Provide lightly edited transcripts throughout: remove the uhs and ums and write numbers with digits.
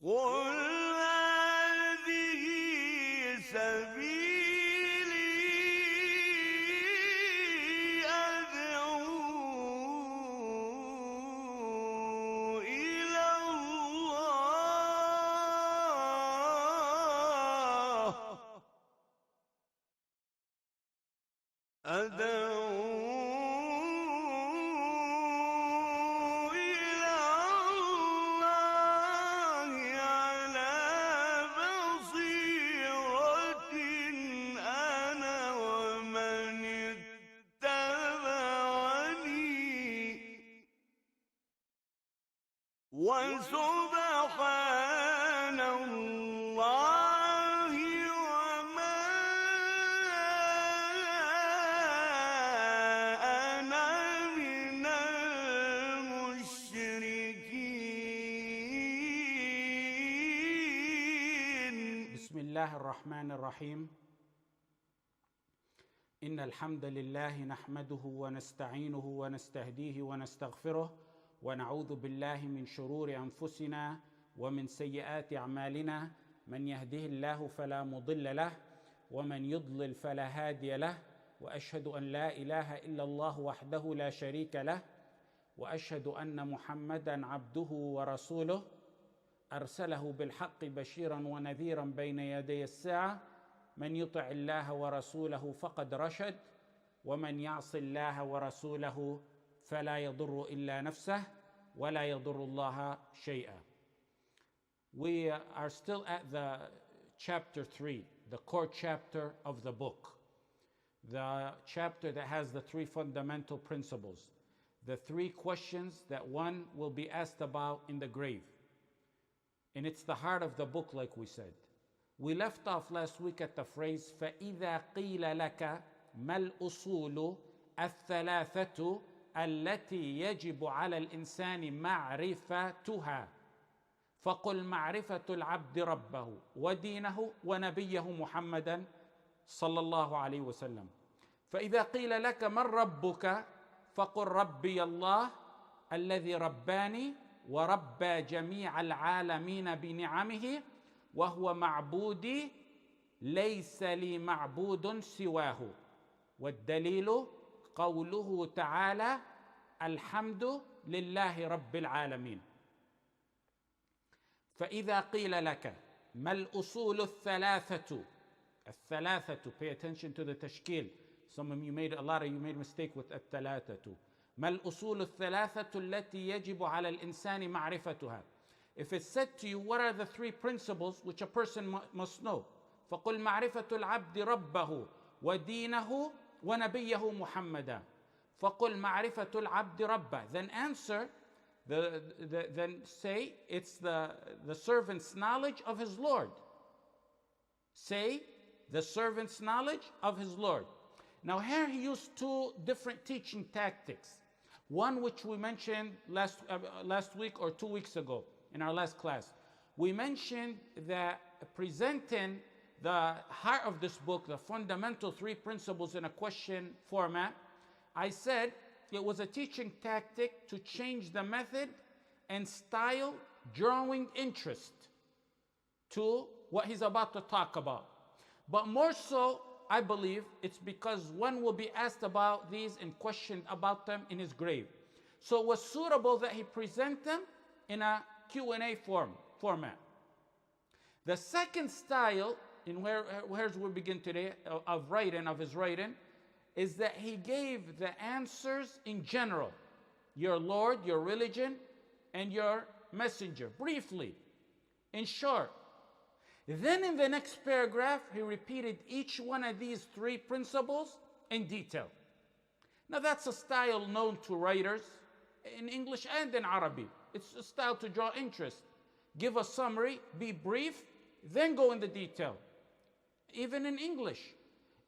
قل هذه سبيلي أدعو إلى الله على بصيرة أنا ومن اتبعني وسبحان الله وما أنا من المشركين. بسم الله الرحمن الرحيم. إن الحمد لله نحمده ونستعينه ونستهديه ونستغفره ونعوذ بالله من شرور أنفسنا ومن سيئات أعمالنا، من يهده الله فلا مضل له ومن يضلل فلا هادي له، وأشهد أن لا إله إلا الله وحده لا شريك له، وأشهد أن محمدًا عبده ورسوله أرسله بالحق بشيرا ونذيرا بين يدي الساعة، من يطع الله ورسوله فقد رشد، ومن يعص الله ورسوله فلا يضر إلا نفسه ولا يضر الله شيئا. We are still at the chapter 3, the core chapter of the book, the chapter that has the three fundamental principles, the three questions that one will be asked about in the grave. And it's the heart of the book, like we said. We left off last week at the phrase فَإِذَا قِيلَ لَكَ مَا الْأُصُولُ الثَّلَاثَةُ التي يجب على الإنسان معرفتها فقل معرفة العبد ربه ودينه ونبيه محمدا صلى الله عليه وسلم. فإذا قيل لك من ربك فقل ربي الله الذي رباني وربى جميع العالمين بنعمه وهو معبودي ليس لي معبود سواه. والدليل قوله تعالى الحمد لله رب العالمين. فإذا قيل لك ما الأصول الثلاثة pay attention to the تشكيل. Some of you made mistake with الثلاثة. ما الأصول الثلاثة التي يجب على الإنسان معرفتها. If it's said to you, what are the three principles which a person must know? فقل معرفة العبد ربه ودينه ونبيه محمدا. فقل معرفة العبد ربه. Then answer, then say it's the servant's knowledge of his Lord. Say the servant's knowledge of his Lord. Now here he used two different teaching tactics. One which we mentioned last week or 2 weeks ago in our last class. We mentioned that presenting the heart of this book, the fundamental three principles in a question format, I said it was a teaching tactic to change the method and style, drawing interest to what he's about to talk about. But more so, I believe it's because one will be asked about these and questioned about them in his grave. So it was suitable that he present them in a Q&A format. The second style, in where's we begin today, of his writing, is that he gave the answers in general. Your Lord, your religion, and your messenger, briefly, in short. Then in the next paragraph, he repeated each one of these three principles in detail. Now that's a style known to writers in English and in Arabic. It's a style to draw interest. Give a summary, be brief, then go into detail. Even in English,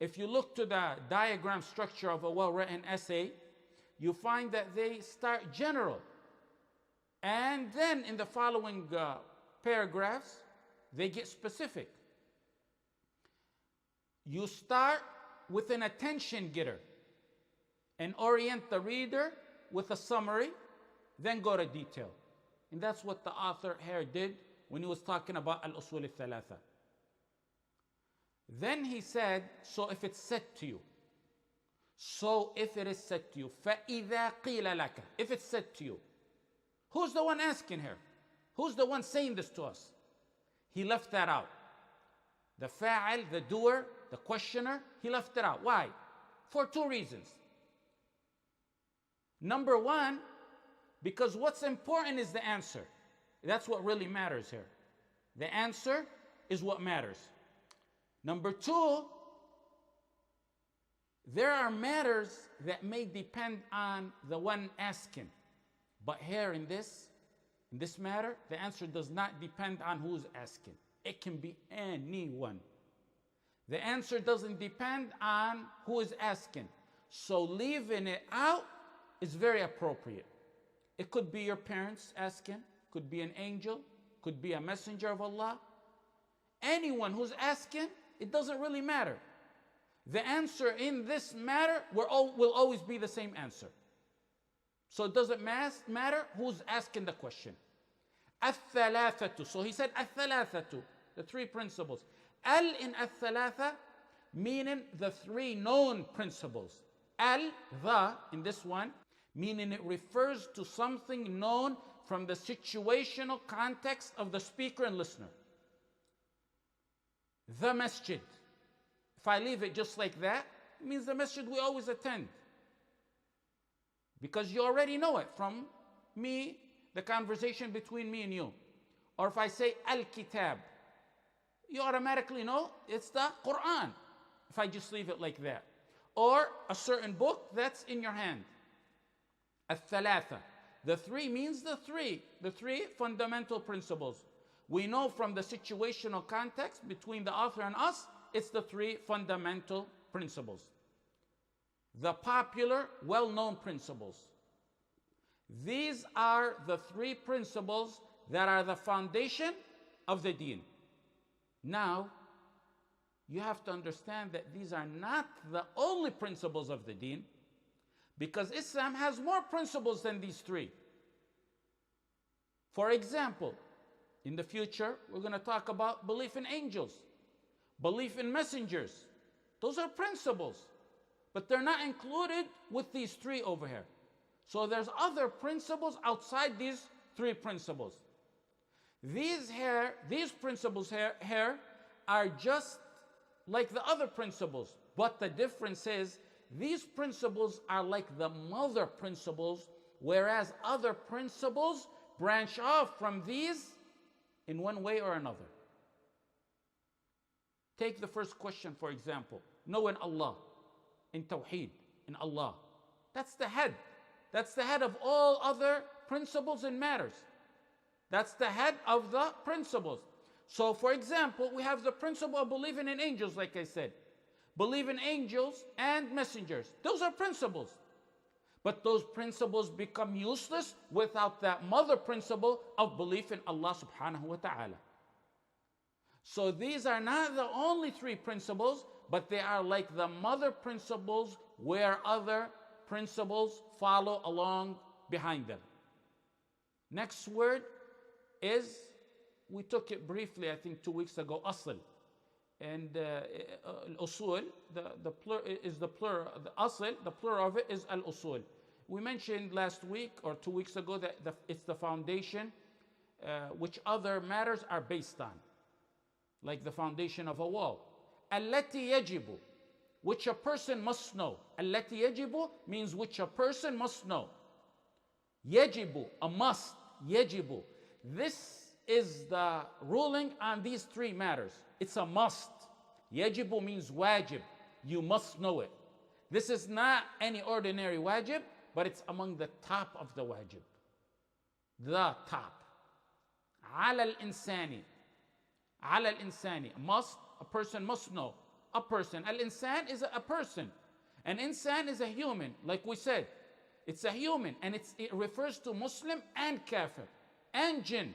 if you look to the diagram structure of a well-written essay, you find that they start general. And then in the following paragraphs, they get specific. You start with an attention getter and orient the reader with a summary, then go to detail. And that's what the author here did when he was talking about al-usul al-thalatha. Then he said, so if it's said to you, so if it is said to you, فَإِذَا قِيلَ لَكَ, if it's said to you, who's the one asking here? Who's the one saying this to us? He left that out. The fa'il, the doer, the questioner, he left it out. Why? For two reasons. Number one, because what's important is the answer. That's what really matters here. The answer is what matters. Number two, there are matters that may depend on the one asking. But here in this matter, the answer does not depend on who's asking. It can be anyone. The answer doesn't depend on who is asking. So leaving it out is very appropriate. It could be your parents asking, could be an angel, could be a messenger of Allah. Anyone who's asking, it doesn't really matter. The answer in this matter will always be the same answer. So it doesn't matter who's asking the question. At-Thalaatha. So he said At-Thalaatha, the three principles. Al in At-Thalaatha, meaning the three known principles. The in this one, meaning it refers to something known from the situational context of the speaker and listener. The masjid. If I leave it just like that, it means the masjid we always attend. Because you already know it from me, the conversation between me and you. Or if I say Al-Kitab, you automatically know it's the Quran, if I just leave it like that. Or a certain book that's in your hand. At-Thalaatha. The three means the three fundamental principles. We know from the situational context between the author and us, it's the three fundamental principles. The popular, well-known principles. These are the three principles that are the foundation of the deen. Now, you have to understand that these are not the only principles of the deen, because Islam has more principles than these three. For example, in the future, we're going to talk about belief in angels, belief in messengers. Those are principles, but they're not included with these three over here. So there's other principles outside these three principles. These principles here are just like the other principles, but the difference is these principles are like the mother principles, whereas other principles branch off from these in one way or another. Take the first question, for example. Knowing Allah, in Tawheed, in Allah. That's the head. That's the head of all other principles and matters. That's the head of the principles. So, for example, we have the principle of believing in angels, like I said. Believe in angels and messengers. Those are principles. But those principles become useless without that mother principle of belief in Allah subhanahu wa ta'ala. So these are not the only three principles, but they are like the mother principles where other principles follow along behind them. Next word is, we took it briefly, I think 2 weeks ago, asl. And al-usul, the plural, the asl, the plural of it is al-usul. We mentioned last week or 2 weeks ago that it's the foundation which other matters are based on, like the foundation of a wall. Allati yajibu, which a person must know. Allati yajibu means which a person must know. Yajibu, a must. Yajibu. This is the ruling on these three matters. It's a must. Yajibu means wajib. You must know it. This is not any ordinary wajib, but it's among the top of the wajib. The top. Ala al-insani. Ala al-insani. Must, a person must know. A person. Al-insan is a person. An insan is a human, like we said. It's a human, and it refers to Muslim and kafir and jinn.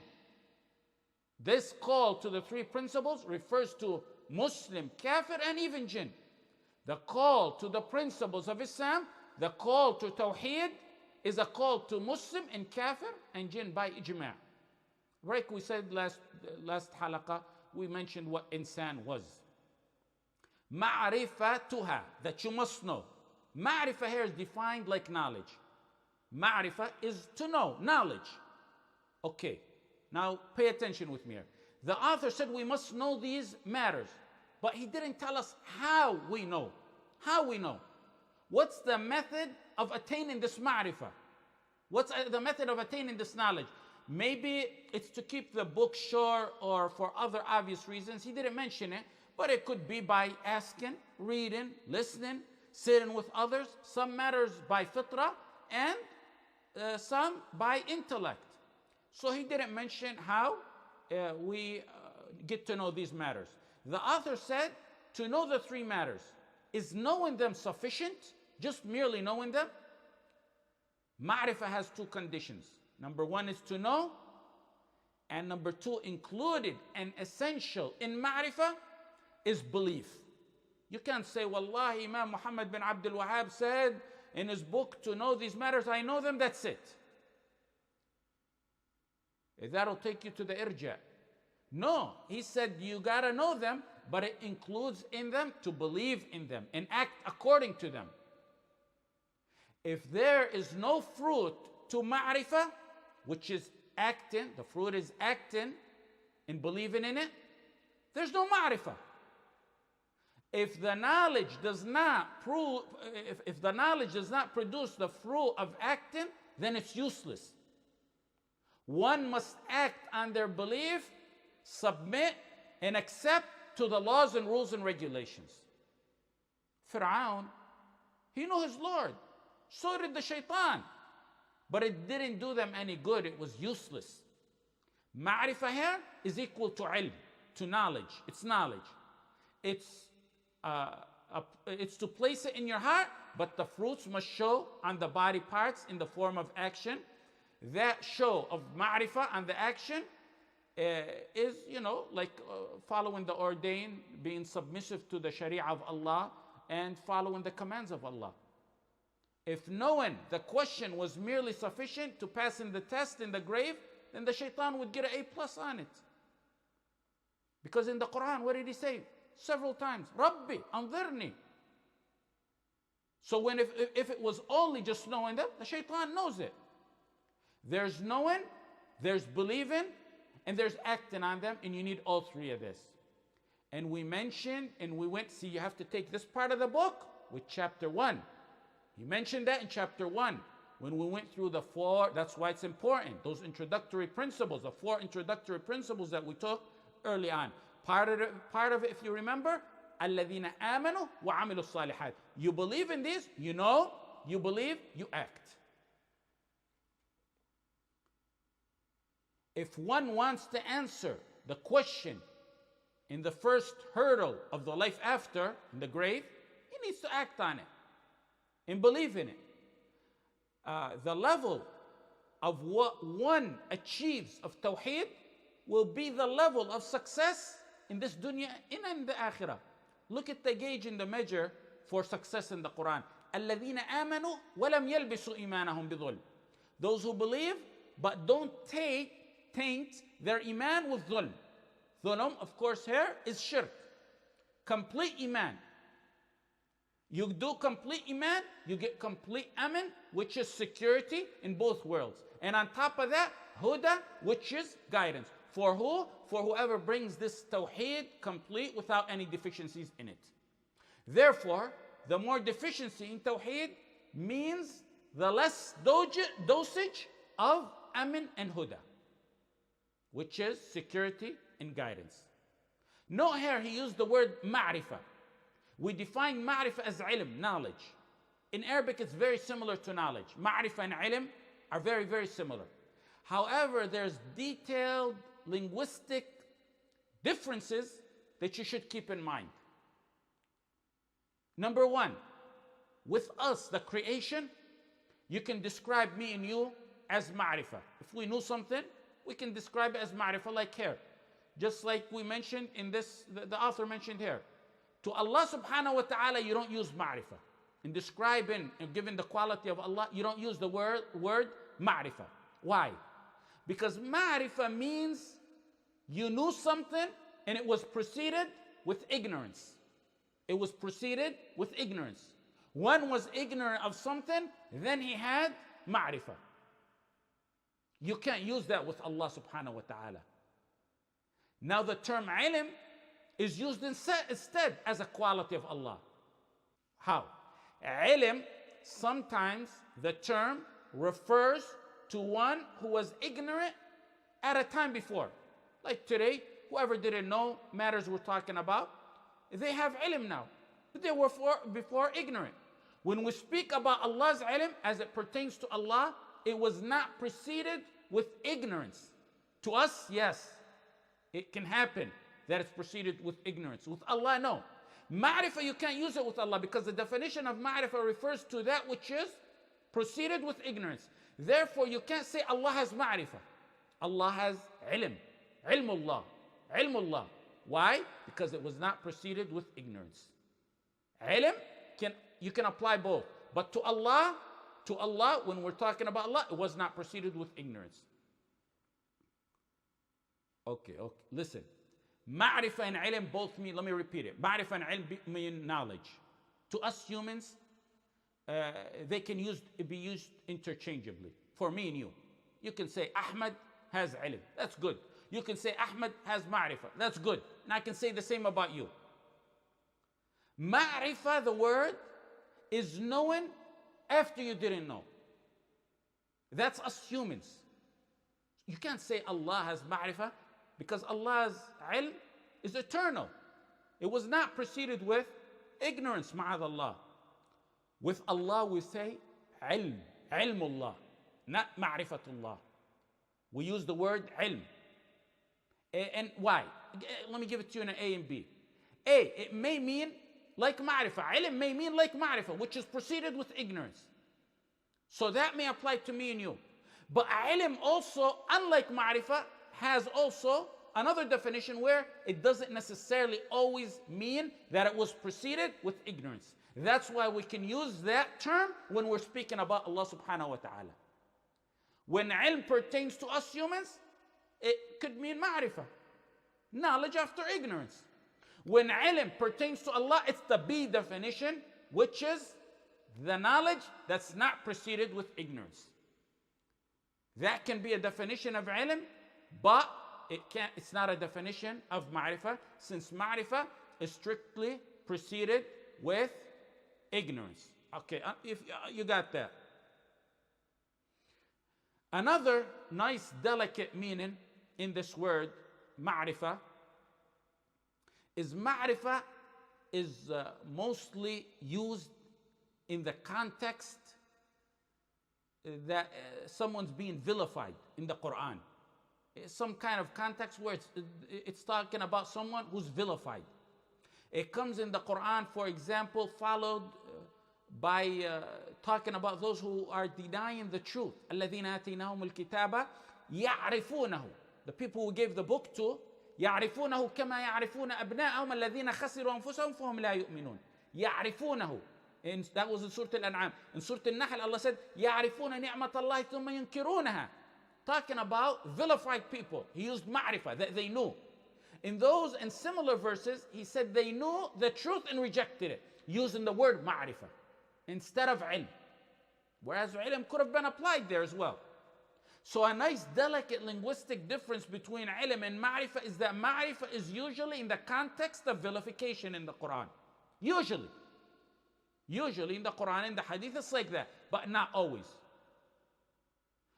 This call to the three principles refers to Muslim, kafir, and even jinn. The call to the principles of Islam, the call to Tawheed, is a call to Muslim and kafir and jinn by ijma'. Right, we said last halaqa, we mentioned what insan was. Ma'rifatuha, that you must know. Ma'rifah here is defined like knowledge. Ma'rifah is to know, knowledge. Okay, now pay attention with me here. The author said we must know these matters, but he didn't tell us how we know. How we know. What's the method of attaining this ma'rifah? What's the method of attaining this knowledge? Maybe it's to keep the book short or for other obvious reasons. He didn't mention it, but it could be by asking, reading, listening, sitting with others. Some matters by fitrah and some by intellect. So he didn't mention how we get to know these matters. The author said to know the three matters. Is knowing them sufficient? Just merely knowing them? Ma'rifah has two conditions. Number one is to know, and number two, included and essential in ma'rifah is belief. You can't say, Wallahi, Imam Muhammad bin Abdul Wahhab said in his book to know these matters, I know them, that's it. That'll take you to the irja. No, he said you gotta know them, but it includes in them to believe in them and act according to them. If there is no fruit to ma'rifah, which is acting, the fruit is acting and believing in it, there's no ma'rifah. If the knowledge does not if the knowledge does not produce the fruit of acting, then it's useless. One must act on their belief, submit, and accept to the laws and rules and regulations. Fir'aun, he knew his Lord. So did the shaitan. But it didn't do them any good. It was useless. Ma'rifah here is equal to ilm, to knowledge. It's knowledge. It's to place it in your heart, but the fruits must show on the body parts in the form of action. That show of ma'rifah and the action is, like following the ordained, being submissive to the sharia of Allah and following the commands of Allah. If knowing the question was merely sufficient to pass in the test in the grave, then the shaitan would get an A+ on it. Because in the Quran, what did he say? Several times, Rabbi, anzirni. So if it was only just knowing them, the shaitan knows it. There's knowing, there's believing, and there's acting on them, and you need all three of this. And we mentioned, and we went, see, you have to take this part of the book with chapter 1. He mentioned that in chapter 1 when we went through the 4, that's why it's important, those introductory principles, the 4 introductory principles that we took early on. Part of it, if you remember, الَّذِينَ آمَنُوا وَعَمِلُوا الصَّالِحَاتِ. You believe in this, you know, you believe, you act. If one wants to answer the question in the first hurdle of the life after, in the grave, he needs to act on it and believe in it. The level of what one achieves of tawheed will be the level of success in this dunya and in the akhirah. Look at the gauge and the measure for success in the Quran. الَّذِينَ آمَنُوا وَلَمْ يَلْبِسُوا إِيمَانَهُمْ بِظُلْمٍ. Those who believe but don't taint their iman with dhulm. Dhulm, of course, here is shirk. Complete iman. You do complete iman, you get complete aman, which is security in both worlds. And on top of that, huda, which is guidance. For who? For whoever brings this tawheed complete without any deficiencies in it. Therefore, the more deficiency in tawheed means the less dosage of aman and huda, which is security and guidance. Note here, he used the word ma'rifah. We define ma'rifah as ilm, knowledge. In Arabic, it's very similar to knowledge. Ma'rifah and ilm are very, very similar. However, there's detailed linguistic differences that you should keep in mind. Number one, with us, the creation, you can describe me and you as ma'rifah. If we knew something, we can describe it as ma'rifah, like here. Just like we mentioned in this, the author mentioned here. To Allah subhanahu wa ta'ala, you don't use ma'rifah. In describing and giving the quality of Allah, you don't use the word ma'rifah. Why? Because ma'rifah means you knew something and it was preceded with ignorance. It was preceded with ignorance. One was ignorant of something, then he had ma'rifah. You can't use that with Allah subhanahu wa ta'ala. Now the term ilm is used instead as a quality of Allah. How? Ilm, sometimes the term refers to one who was ignorant at a time before. Like today, whoever didn't know matters we're talking about, they have ilm now. But they were before ignorant. When we speak about Allah's ilm as it pertains to Allah, it was not preceded with ignorance. To us, yes, it can happen that it's preceded with ignorance. With Allah, no. Ma'rifah, you can't use it with Allah because the definition of ma'rifah refers to that which is preceded with ignorance. Therefore, you can't say Allah has ma'rifah. Allah has ilm. Ilmullah. Ilmullah. Why? Because it was not preceded with ignorance. Ilm, you can apply both. But to Allah, when we're talking about Allah, it was not preceded with ignorance. Okay. Listen. Ma'rifah and ilm both mean, let me repeat it. Ma'rifah and ilm mean knowledge. To us humans, they can be used interchangeably. For me and you. You can say Ahmad has ilm. That's good. You can say Ahmad has ma'rifah. That's good. And I can say the same about you. Ma'rifah, the word, is knowing after you didn't know. That's us humans. You can't say Allah has ma'rifah because Allah's ilm is eternal. It was not preceded with ignorance, ma'adallah. With Allah we say ilm, ilmullah, not ma'rifatullah. We use the word ilm. And why? Let me give it to you in an A and B. A, it may mean like ma'rifah. Ilm may mean like ma'rifah, which is preceded with ignorance. So that may apply to me and you. But ilm also, unlike ma'rifah, has also another definition where it doesn't necessarily always mean that it was preceded with ignorance. That's why we can use that term when we're speaking about Allah subhanahu wa ta'ala. When ilm pertains to us humans, it could mean ma'rifah, knowledge after ignorance. When ilm pertains to Allah, it's the B definition, which is the knowledge that's not preceded with ignorance. That can be a definition of ilm, but it's not a definition of ma'rifah, since ma'rifah is strictly preceded with ignorance. Okay, if you got that. Another nice, delicate meaning in this word, ma'rifah, is mostly used in the context that someone's being vilified in the Quran. Some kind of context where it's talking about someone who's vilified. It comes in the Quran, for example, followed by talking about those who are denying the truth. الَّذِينَ آتَيْنَاهُمُ الْكِتَابَ يَعْرِفُونَهُ. The people who gave the book to, يَعْرِفُونَهُ كَمَا يَعْرِفُونَ أَبْنَاءَهُمَ الَّذِينَ خَسِرُوا أَنفُسَهُم فَهُمْ لَا يُؤْمِنُونَ. يَعْرِفُونَهُ. And that was in Surah Al-An'am. In Surah Al-Nahl, Allah said, يَعْرِفُونَ نِعْمَةَ اللَّهِ ثُمَّ يُنْكِرُونَهَا. Talking about vilified people. He used ma'rifah, that they knew. In those and similar verses, he said they knew the truth and rejected it, using the word ma'rifah instead of ilm. Whereas ilm could have been applied there as well. So a nice delicate linguistic difference between ilm and ma'rifah is that ma'rifah is usually in the context of vilification in the Quran. Usually in the Quran and the Hadith it's like that, but not always.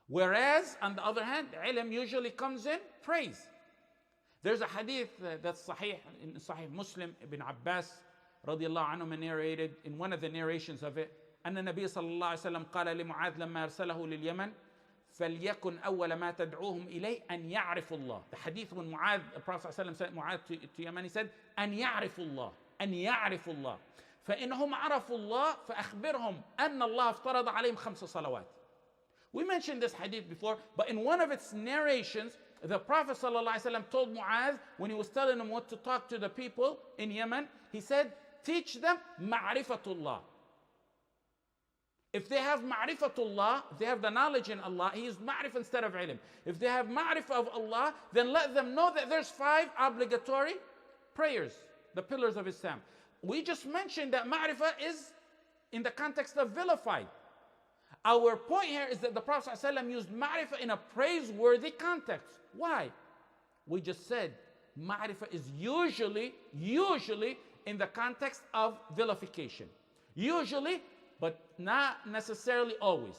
Whereas, on the other hand, ilm usually comes in praise. There's a hadith that's sahih, in Sahih Muslim, Ibn Abbas radiallahu anhu narrated in one of the narrations of it, أن النبي صلى الله عليه وسلم قال لمعاذ لما أرسله لليمن فليكن أول ما تدعوهم إليه أن يعرفوا الله. The hadith when Mu'adh, the Prophet ﷺ said Mu'adh to Yemen, he said أن يعرفوا الله, أن يعرفوا الله. فإنهم عرفوا الله فأخبرهم أن الله افترض عليهم 5 صلوات. We mentioned this hadith before, but in one of its narrations, the Prophet ﷺ told Mu'adh, when he was telling him what to talk to the people in Yemen, he said, teach them ma'rifatullah. If they have ma'rifatullah, if they have the knowledge in Allah, He used ma'rifah instead of ilm. If they have ma'rifah of Allah, then let them know that there's 5 obligatory prayers, the pillars of Islam. We just mentioned that ma'rifah is in the context of vilified. Our point here is that the Prophet ﷺ used ma'rifah in a praiseworthy context. Why? We just said ma'rifah is usually in the context of vilification. Usually, but not necessarily always.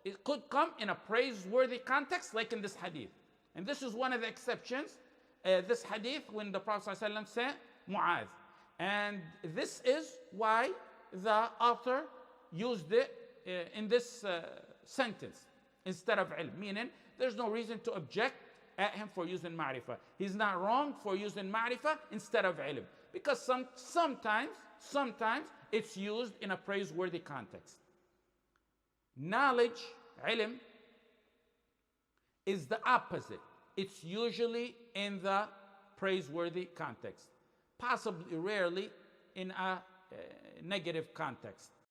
It could come in a praiseworthy context, like in this hadith. And this is one of the exceptions. This hadith, when the Prophet ﷺ said, Mu'adh. And this is why the author used it in this sentence instead of ilm. Meaning, there's no reason to object at him for using ma'rifah. He's not wrong for using ma'rifah instead of ilm. Because sometimes it's used in a praiseworthy context. Knowledge, ilm, is the opposite. It's usually in the praiseworthy context. Possibly, rarely, in a negative context.